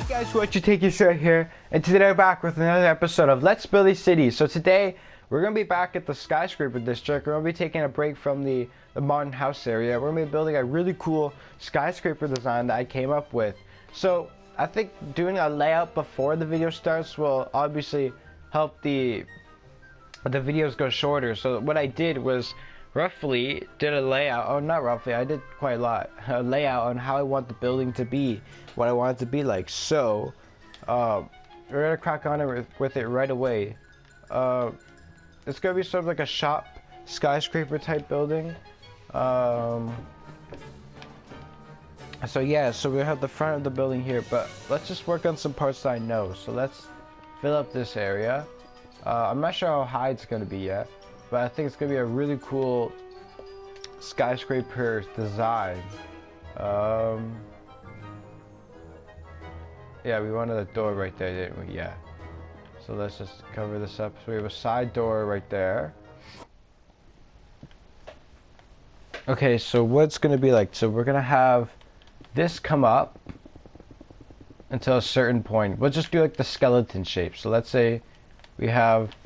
Guys, what you take your shirt here, and today we're back with another episode of Let's Build a City. So today we're gonna be back at the Skyscraper district. We're gonna be taking a break from the modern house area. We're gonna be building a really cool skyscraper design that I came up with. So I think doing a layout before the video starts will obviously help the videos go shorter. So what I did was roughly did a layout, oh not roughly, I did quite a lot, a layout on how I want the building to be, what I want it to be like. So we're gonna crack on with it right away. It's gonna be sort of like a shop skyscraper type building. So yeah, so we have the front of the building here, but let's just work on some parts that I know. So let's fill up this area. I'm not sure how high it's gonna be yet, but I think it's gonna be a really cool skyscraper design. Yeah, we wanted a door right there, didn't we? Yeah. So let's just cover this up. So we have a side door right there. Okay, so what's gonna be like? So we're gonna have this come up until a certain point. We'll just do like the skeleton shape. So let's say we have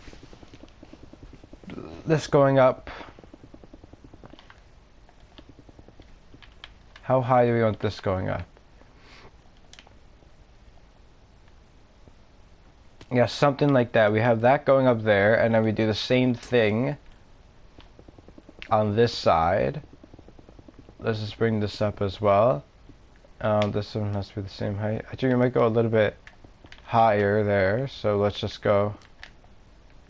this going up. How high do we want this going up? Yeah, something like that. We have that going up there, and then we do the same thing on this side. Let's just bring this up as well. This one has to be the same height. I think we might go a little bit higher there, so let's just go.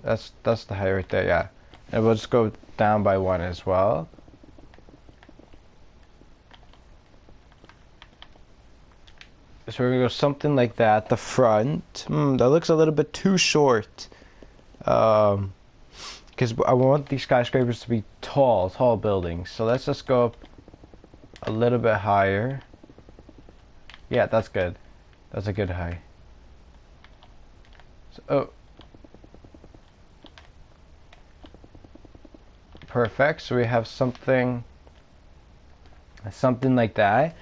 That's the height right there, yeah. And we'll just go down by one as well. So we're gonna go something like that. The front, that looks a little bit too short. Because I want these skyscrapers to be tall buildings. So let's just go up a little bit higher. Yeah, that's good. That's a good height. So, oh. Perfect. So we have something like that.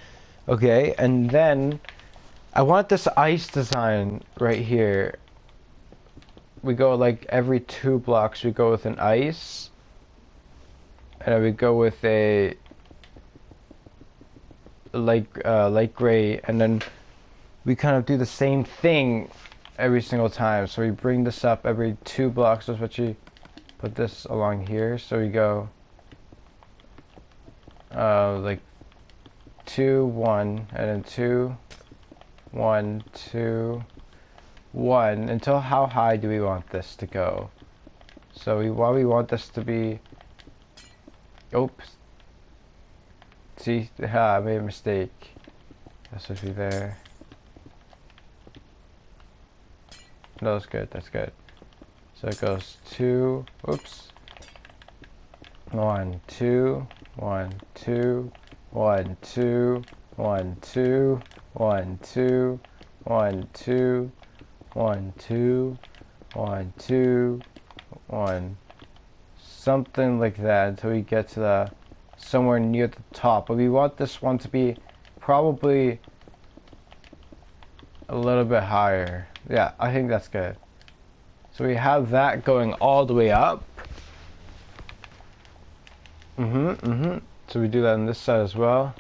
Okay, and then I want this ice design right here. We go like every 2 blocks we go with an ice, and then we go with a light gray, and then we kind of do the same thing every single time. So we bring this up every 2 blocks. That's what you put this along here. So we go like 2 1 and then 2 1 2 1 until how high do we want this to go? So we want this to be, oops, see, I made a mistake. That should be there. No, that's good, that's good. So it goes 2, oops, 1 2 1 2 1 2 1 2 1 2 1 2 1 2 1 2 1, something like that until we get to the somewhere near the top. But we want this one to be probably a little bit higher. Yeah, I think that's good. So we have that going all the way up. So we do that on this side as well.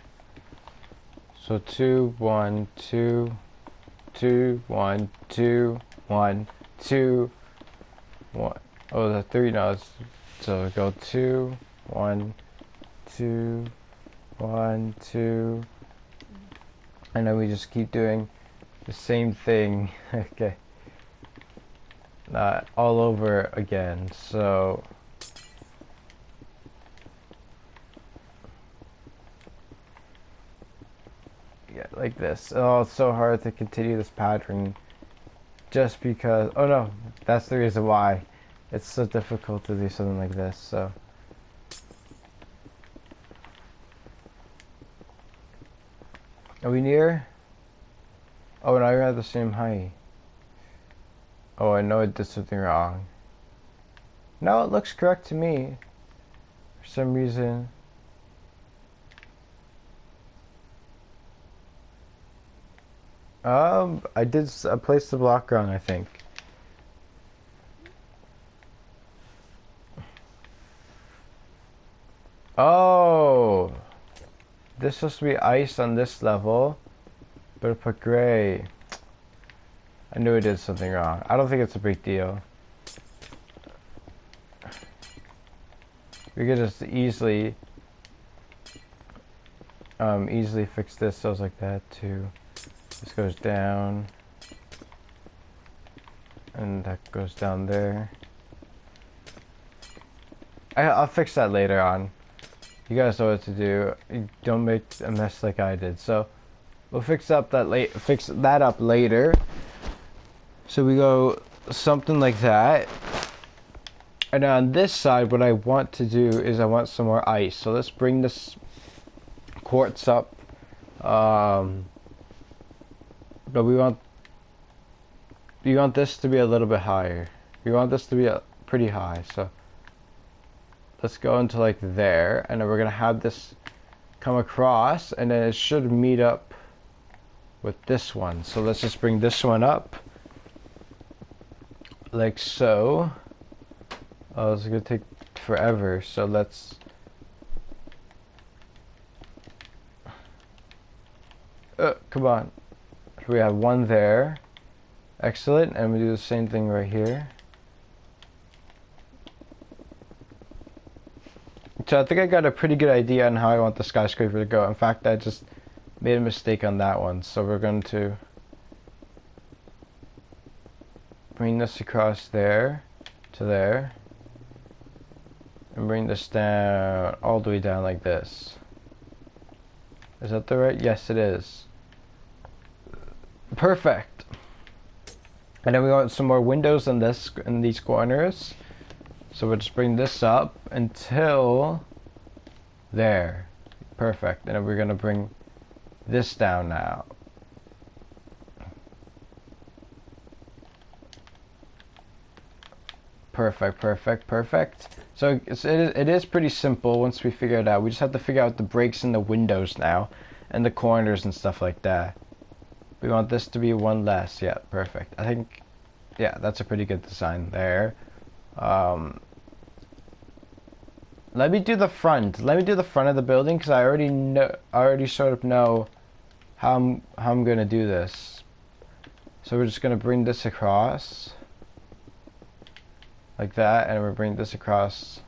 So 2 1 2 2 1 2 1 2 1. Oh, the 3 notes. So we go 2 1 2 1 2, and then we just keep doing the same thing. Okay. All over again. So yeah, like this. Oh, it's so hard to continue this pattern just because, oh no, that's the reason why it's so difficult to do something like this. So are we near? Oh, now you're at the same height. Oh, I know I did something wrong. No, it looks correct to me. For some reason. I placed the block wrong, I think. Oh, this is supposed to be ice on this level, but I put gray. I knew I did something wrong. I don't think it's a big deal. We could just easily fix this. So it's like that too. This goes down, and that goes down there. I'll fix that later on. You guys know what to do. You don't make a mess like I did. So we'll fix that up later. So we go something like that. And on this side, what I want to do is I want some more ice. So let's bring this quartz up. But we want this to be a little bit higher. We want this to be pretty high. So let's go into like there, and then we're gonna have this come across, and then it should meet up with this one. So let's just bring this one up like so. Oh, it's gonna take forever, so let's come on. We have one there. Excellent. And we do the same thing right here. So I think I got a pretty good idea on how I want the skyscraper to go. In fact, I just made a mistake on that one. So we're going to bring this across there to there. And bring this down, all the way down like this. Is that the right? Yes, it is. Perfect. And then we want some more windows in these corners. So we'll just bring this up until there. Perfect. And then we're gonna bring this down now. Perfect, perfect, perfect. So it is pretty simple once we figure it out. We just have to figure out the breaks in the windows now, and the corners and stuff like that. We want this to be one less. Yeah, perfect. I think, yeah, that's a pretty good design there. Let me do the front. Let me do the front of the building because I already sort of know how I'm gonna do this. So we're just gonna bring this across. Like that, and we'll bring this across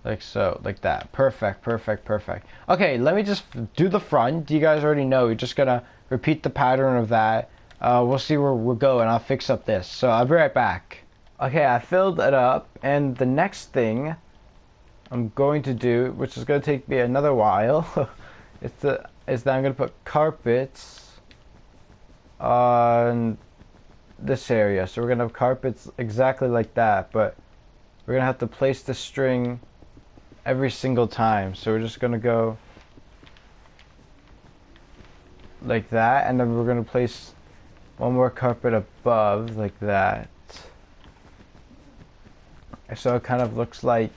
like so, like that. Perfect, perfect, perfect. Okay, let me just do the front. You guys already know. We're just gonna repeat the pattern of that. We'll see where we'll go, and I'll fix up this. So I'll be right back. Okay, I filled it up, and the next thing I'm going to do, which is going to take me another while, is that I'm going to put carpets on this area. So we're gonna have carpets exactly like that, but we're gonna have to place the string every single time. So we're just gonna go like that, and then we're gonna place one more carpet above like that. So it kind of looks like,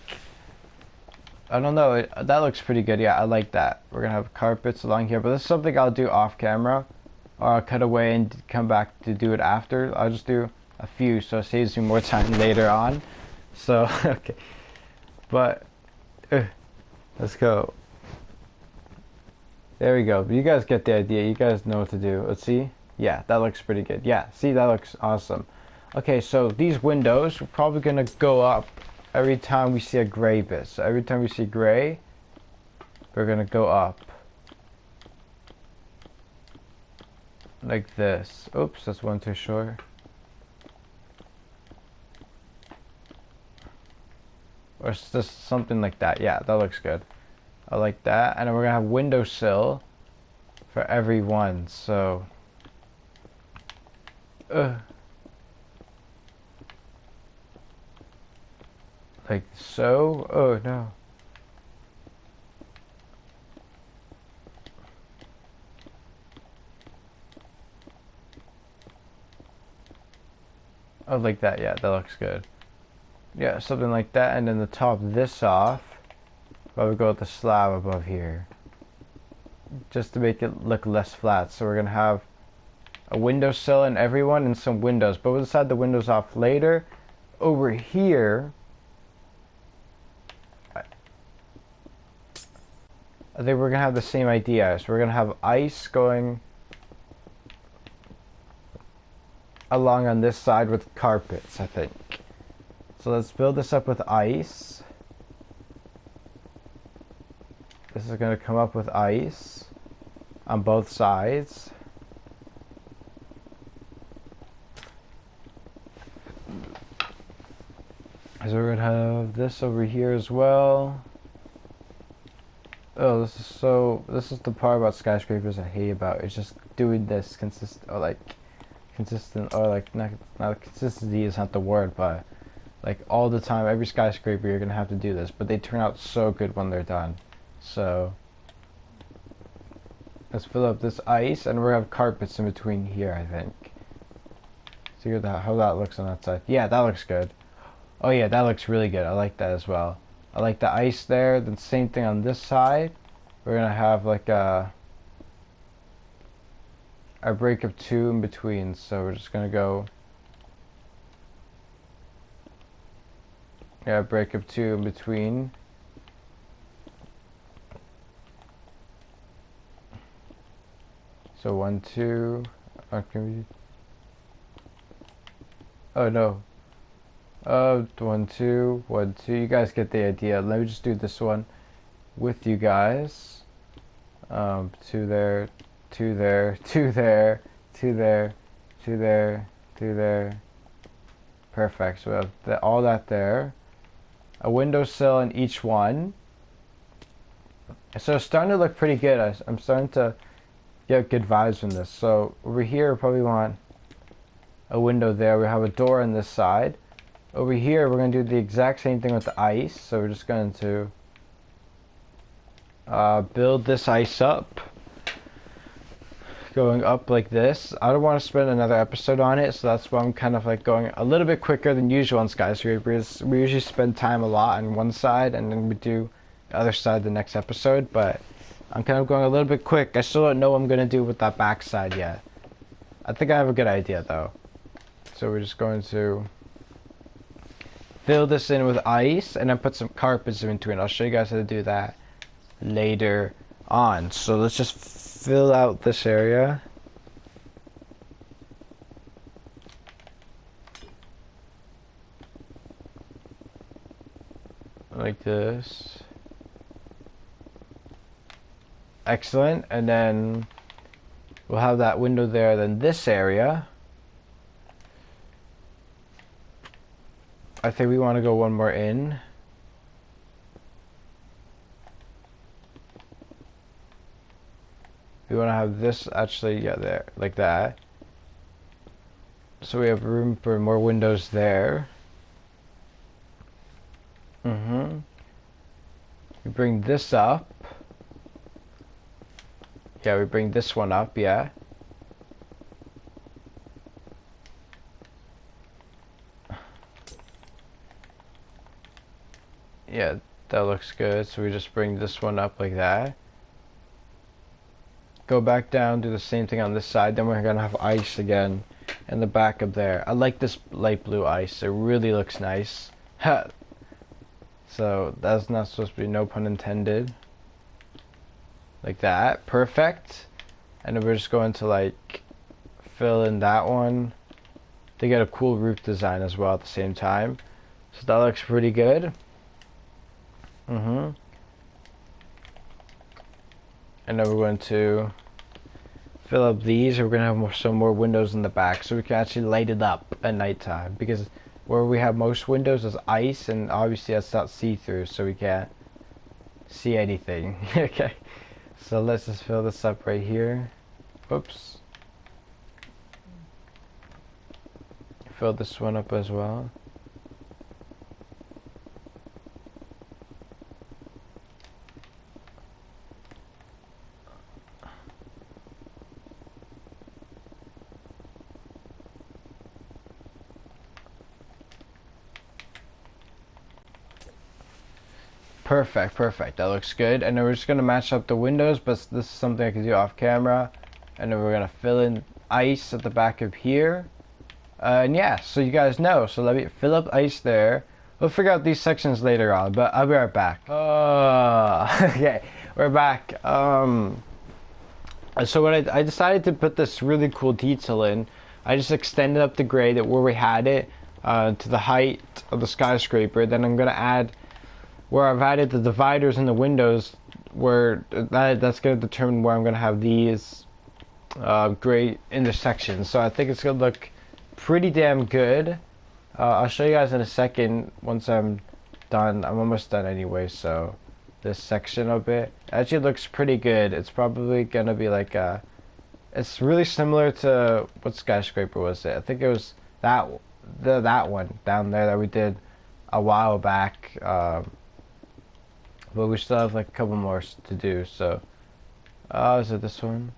I don't know, that looks pretty good. Yeah, I like that. We're gonna have carpets along here, but this is something I'll do off camera. Or I'll cut away and come back to do it after. I'll just do a few so it saves me more time later on. So, okay. But, let's go. There we go. You guys get the idea. You guys know what to do. Let's see. Yeah, that looks pretty good. Yeah, see, that looks awesome. Okay, so these windows, we're probably going to go up every time we see a gray bit. So every time we see gray, we're going to go up. Like this. Oops, that's one too short. Or it's just something like that. Yeah, that looks good. I like that. And then we're gonna have windowsill for every one. So like so. Oh no. Oh, like that. Yeah, that looks good. Yeah, something like that, and then to top this off, I would go with the slab above here. just to make it look less flat. So we're gonna have a windowsill in everyone and some windows, but we'll decide the windows off later. Over here, I think we're gonna have the same idea. So we're gonna have ice going along on this side with carpets, I think. So let's build this up with ice. This is gonna come up with ice on both sides. So we're gonna have this over here as well. Oh, this is the part about skyscrapers I hate about. It's just doing this consistent, or not consistency is not the word, but like all the time, every skyscraper you're gonna have to do this, but they turn out so good when they're done. So let's fill up this ice, and we're gonna have carpets in between here, I think. See how that looks on that side. Yeah, that looks good. Oh yeah, that looks really good. I like that as well. I like the ice there. Then same thing on this side. We're gonna have like a break of 2 in between. So we're just gonna go. Yeah, a break of 2 in between. So 1, 2. Oh no. 1, 2, 1, 2. You guys get the idea. Let me just do this one with you guys. 2 there, 2 there, 2 there, 2 there, 2 there, 2 there. Perfect. So we have all that there. A windowsill in each one. So it's starting to look pretty good. I'm starting to get good vibes from this. So over here, we probably want a window there. We have a door on this side. Over here, we're going to do the exact same thing with the ice. So we're just going to build this ice up. Going up like this. I don't want to spend another episode on it, so that's why I'm kind of like going a little bit quicker than usual on skyscrapers. We usually spend time a lot on one side, and then we do the other side the next episode, but I'm kind of going a little bit quick. I still don't know what I'm going to do with that back side yet. I think I have a good idea, though. So we're just going to fill this in with ice and then put some carpets in between. I'll show you guys how to do that later on. So let's just fill out this area. Like this. Excellent. And then we'll have that window there. Then this area, I think we want to go one more in. We want to have this actually, yeah, there, like that. So we have room for more windows there. We bring this up. Yeah, we bring this one up, yeah. Yeah, that looks good. So we just bring this one up like that. Go back down, do the same thing on this side. Then we're gonna have ice again in the back of there. I like this light blue ice. It really looks nice. So that's not supposed to be, no pun intended. Like that. Perfect. And then we're just going to like fill in that one. They get a cool roof design as well at the same time. So that looks pretty good. And then we're going to fill up these. We're going to have some more windows in the back so we can actually light it up at nighttime, because where we have most windows is ice, and obviously that's not see-through, so we can't see anything. Okay, so let's just fill this up right here. Oops. Fill this one up as well. Perfect, perfect. That looks good. And then we're just gonna match up the windows, but this is something I can do off camera. And then we're gonna fill in ice at the back of here. And yeah, so you guys know. So let me fill up ice there. We'll figure out these sections later on, but I'll be right back. Okay, we're back. So what I decided to put this really cool detail in. I just extended up the grade at where we had it to the height of the skyscraper. Then I'm gonna add where I've added the dividers in the windows, where that's gonna determine where I'm gonna have these grade intersections. So I think it's gonna look pretty damn good. I'll show you guys in a second once I'm done. I'm almost done anyway, so this section of it actually looks pretty good. It's probably gonna be like it's really similar to what skyscraper was it? I think it was that one down there that we did a while back. But we still have like a couple more to do. So, is it this one?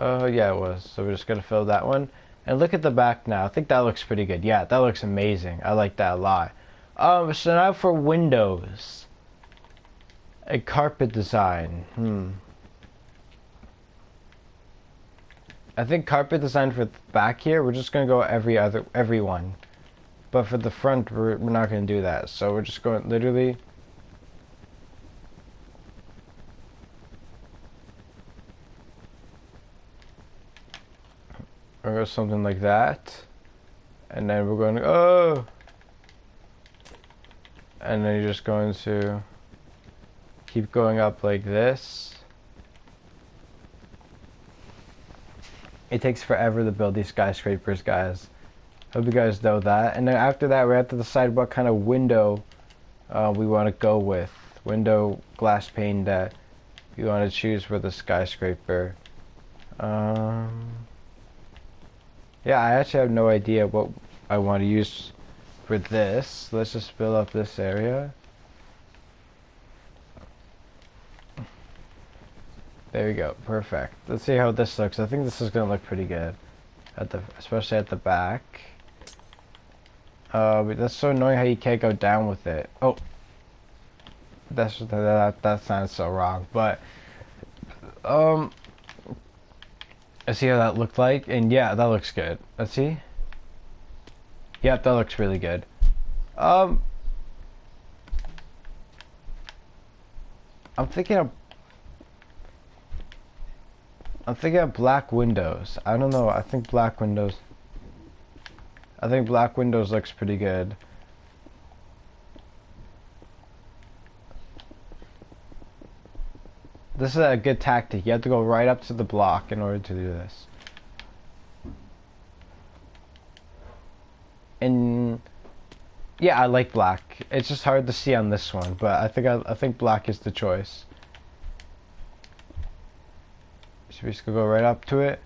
Oh yeah, it was. So we're just gonna fill that one. And look at the back now. I think that looks pretty good. Yeah, that looks amazing. I like that a lot. So now for windows. A carpet design. I think carpet design for the back here, we're just gonna go every one. But for the front, we're not gonna do that. So we're just going literally. Or something like that, and then we're going to and then you're just going to keep going up like this. It takes forever to build these skyscrapers, guys. Hope you guys know that. And then after that, we have to decide what kind of window we want to go with. Window glass pane that you want to choose for the skyscraper. Yeah, I actually have no idea what I want to use for this. Let's just fill up this area. There we go, perfect. Let's see how this looks. I think this is gonna look pretty good, especially at the back. But that's so annoying how you can't go down with it. Oh, that sounds so wrong. But let's see how that looked like, and yeah, that looks good. Let's see. Yep, that looks really good. I'm thinking of black windows. I don't know. I think black windows looks pretty good. This is a good tactic. You have to go right up to the block in order to do this. And yeah, I like black. It's just hard to see on this one, but I think black is the choice. So we just go right up to it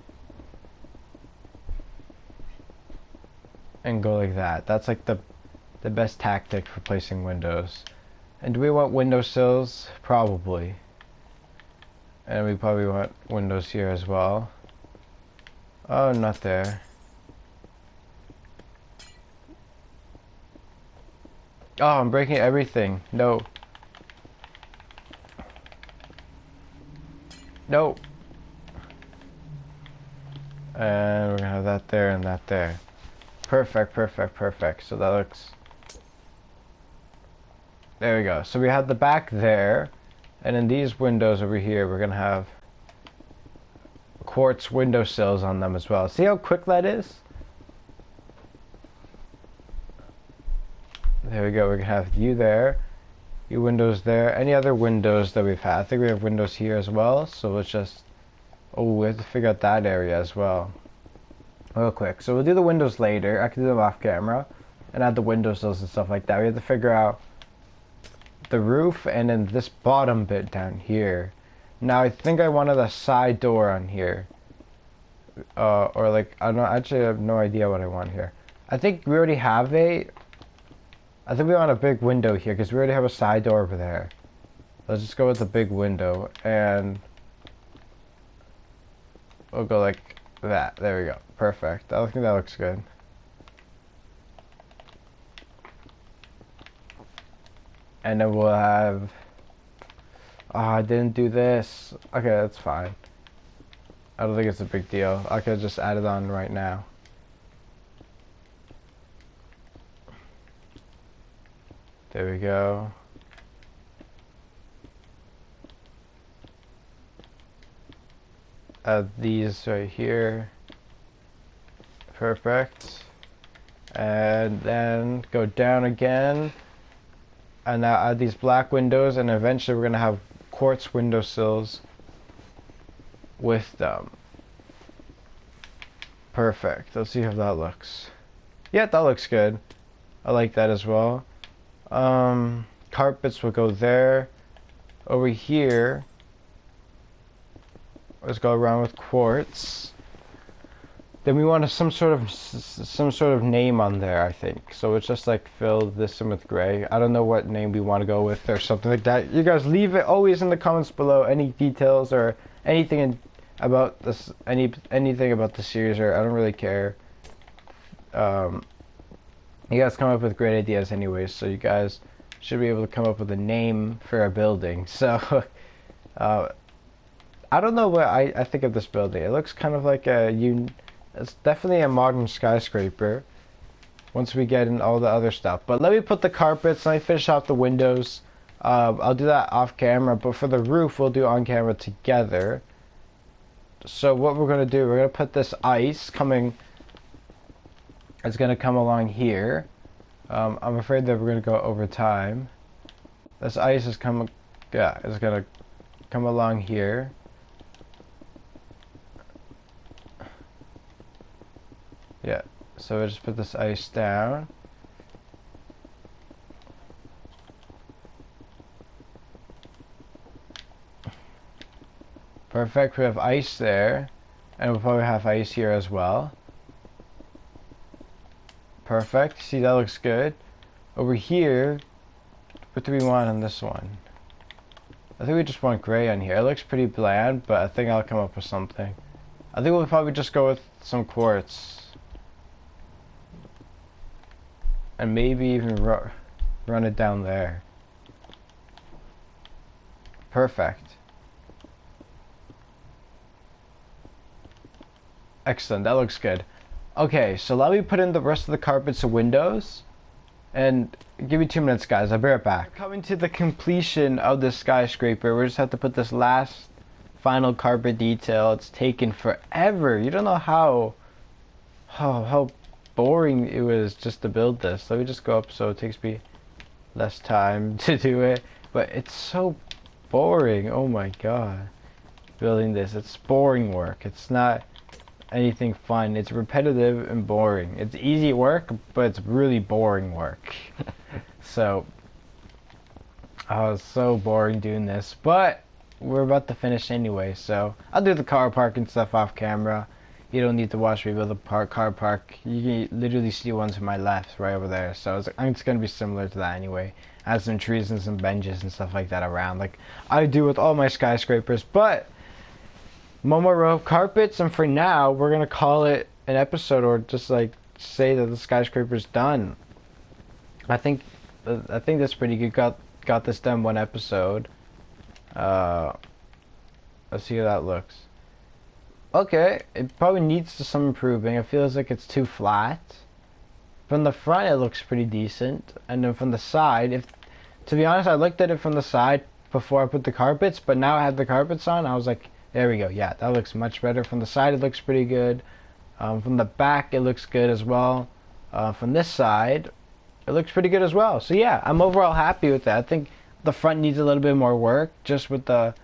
and go like that. That's like the best tactic for placing windows. And do we want windowsills? Probably. And we probably want windows here as well. Oh, not there. Oh, I'm breaking everything. No. No. And we're gonna have that there and that there. Perfect, perfect, perfect. So that looks... There we go. So we have the back there. And in these windows over here, we're gonna have quartz windowsills on them as well. See how quick that is? There we go. We're gonna have you there, you windows there. Any other windows that we've had? I think we have windows here as well. So let's just... Oh, we have to figure out that area as well. Real quick. So we'll do the windows later. I can do them off camera and add the windowsills and stuff like that. We have to figure out the roof and then this bottom bit down here. Now I think I wanted a side door on here, or like I don't know. Actually, I have no idea what I want here. I think we already have I think we want a big window here because we already have a side door over there. Let's just go with the big window and we'll go like that. There we go. Perfect. I think that looks good. And then we'll have... Oh, I didn't do this. Okay, that's fine. I don't think it's a big deal. I could just add it on right now. There we go. Add these right here. Perfect. And then go down again. And now add these black windows, and eventually we're gonna have quartz windowsills with them. Perfect. Let's see how that looks. Yeah, that looks good. I like that as well. Carpets will go there. Over here, let's go around with quartz. Then we want some sort of name on there, I think. So it's just like fill this in with gray. I don't know what name we want to go with or something like that. You guys leave it always in the comments below, any details or anything about this, anything about the series, or I don't really care. You guys come up with great ideas anyways, so you guys should be able to come up with a name for a building. So I don't know what I think of this building. It looks kind of like it's definitely a modern skyscraper once we get in all the other stuff. But let me put the carpets, let me finish off the windows. I'll do that off camera, but for the roof we'll do on camera together. So what we're going to do, we're going to put this ice coming, it's going to come along here. I'm afraid that we're going to go over time. This ice is coming, yeah, it's going to come along here. Yeah, so we'll just put this ice down. Perfect, we have ice there. And we'll probably have ice here as well. Perfect, see, that looks good. Over here, what do we want on this one? I think we just want gray on here. It looks pretty bland, but I think I'll come up with something. I think we'll probably just go with some quartz. And maybe even run it down there. Perfect. Excellent, that looks good. Okay, so let me put in the rest of the carpets and windows. And give me 2 minutes, guys. I'll be right back. We're coming to the completion of this skyscraper. We just have to put this last final carpet detail. It's taken forever. You don't know how boring it was just to build this. Let me just go up so it takes me less time to do it. But it's so boring. Oh my god. Building this. It's boring work. It's not anything fun. It's repetitive and boring. It's easy work, but it's really boring work. So, it's so boring doing this. But we're about to finish anyway, so I'll do the car park and stuff off camera. You don't need to watch me build a car park. You can literally see one to my left, right over there. So it's going to be similar to that anyway. Add some trees and some benches and stuff like that around, like I do with all my skyscrapers. But one more row of carpets, and for now we're gonna call it an episode, or just like say that the skyscraper's done. I think that's pretty good. Got this done one episode. Let's see how that looks. Okay, it probably needs some improving. It feels like it's too flat. From the front it looks pretty decent, and then from the side, to be honest, I looked at it from the side before I put the carpets, but now I have the carpets on, I was like, there we go, yeah, that looks much better. From the side it looks pretty good. From the back it looks good as well. From this side it looks pretty good as well. So yeah, I'm overall happy with that. I think the front needs a little bit more work, just with the,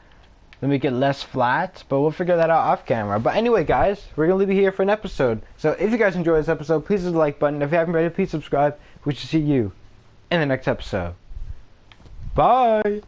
to make it less flat, but we'll figure that out off camera. But anyway, guys, we're gonna leave it here for an episode. So if you guys enjoyed this episode, please hit the like button. If you haven't already, please subscribe. We should see you in the next episode. Bye.